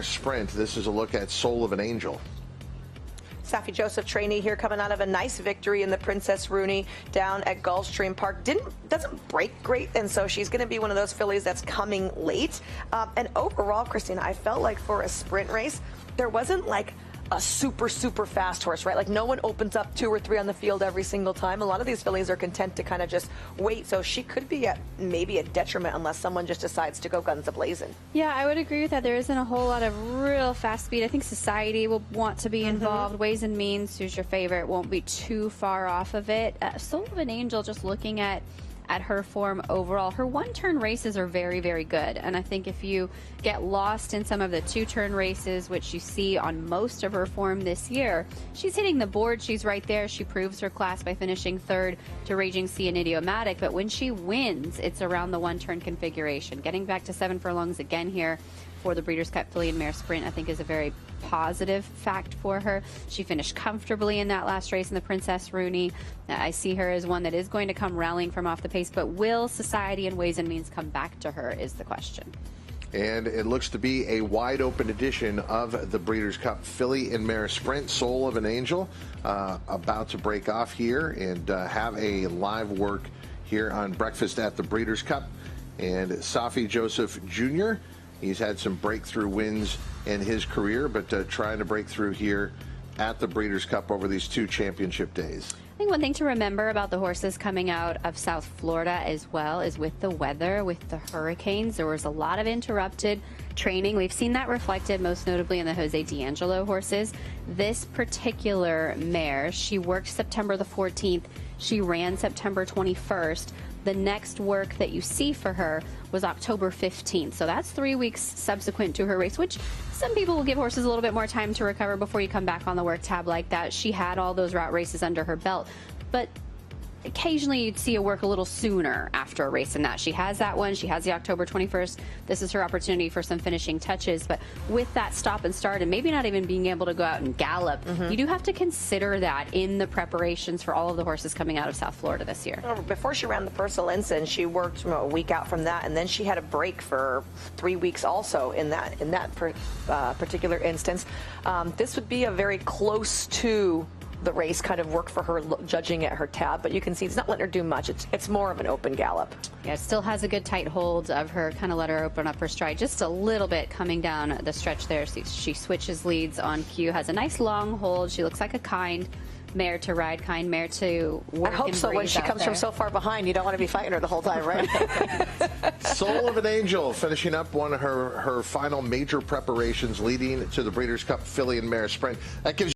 Sprint. This is a look at Soul of an Angel. Safi Joseph, trainee here, coming out of a nice victory in the Princess Rooney down at Gulfstream Park. Doesn't break great, and so she's going to be one of those fillies that's coming late. And overall, Christina, I felt like for a sprint race, there wasn't like a super fast horse, right? Like no one opens up 2 or 3 on the field every single time. A lot of these fillies are content to kind of just wait, so she could be at maybe a detriment unless someone just decides to go guns a-blazing. Yeah, I would agree with that. There isn't a whole lot of real fast speed. I think Society will want to be involved. Ways and Means, who's your favorite, won't be too far off of it. Soul of an Angel, just looking at her form overall, her one-turn races are very good, and I think if you get lost in some of the 2-turn races, which you see on most of her form this year, she's hitting the board, she's right there. She proves her class by finishing 3rd to Raging Sea and Idiomatic, but when she wins, it's around the one-turn configuration. Getting back to 7 furlongs again here for the Breeders' Cup Filly and Mare Sprint, I think is a very positive fact for her. She finished comfortably in that last race in the Princess Rooney. I see her as one that is going to come rallying from off the pace, but will Society and Ways and Means come back to her is the question. And it looks to be a wide open edition of the Breeders' Cup Filly and Mare Sprint. Soul of an Angel about to break off here and have a live work here on Breakfast at the Breeders' Cup. And Safi Joseph Jr., he's had some breakthrough wins in his career, but trying to break through here at the Breeders' Cup over these 2 championship days. I think one thing to remember about the horses coming out of South Florida as well is with the weather, with the hurricanes, there was a lot of interrupted training. We've seen that reflected most notably in the Jose D'Angelo horses. This particular mare, she worked September the 14th. She ran September 21st. The next work that you see for her was October 15th. So that's 3 weeks subsequent to her race, which some people will give horses a little bit more time to recover before you come back on the work tab like that. She had all those route races under her belt, but occasionally you'd see her work a little sooner after a race than that. She has that one. She has the October 21st. This is her opportunity for some finishing touches. But with that stop and start and maybe not even being able to go out and gallop, you do have to consider that in the preparations for all of the horses coming out of South Florida this year. Before she ran the Purcell Ensign, she worked a week out from that, and then she had a break for 3 weeks also in that particular instance. This would be a very close to the race kind of work for her, judging at her tab, but you can see it's not letting her do much. It's more of an open gallop. Yeah, it still has a good tight hold of her, kind of let her open up her stride just a little bit coming down the stretch there. She switches leads on cue, has a nice long hold. She looks like a kind mare to ride, kind mare to work. I hope so. When she comes from so far behind, you don't want to be fighting her the whole time, right? Soul of an Angel finishing up one of her final major preparations leading to the Breeders' Cup Filly and Mare Sprint. That gives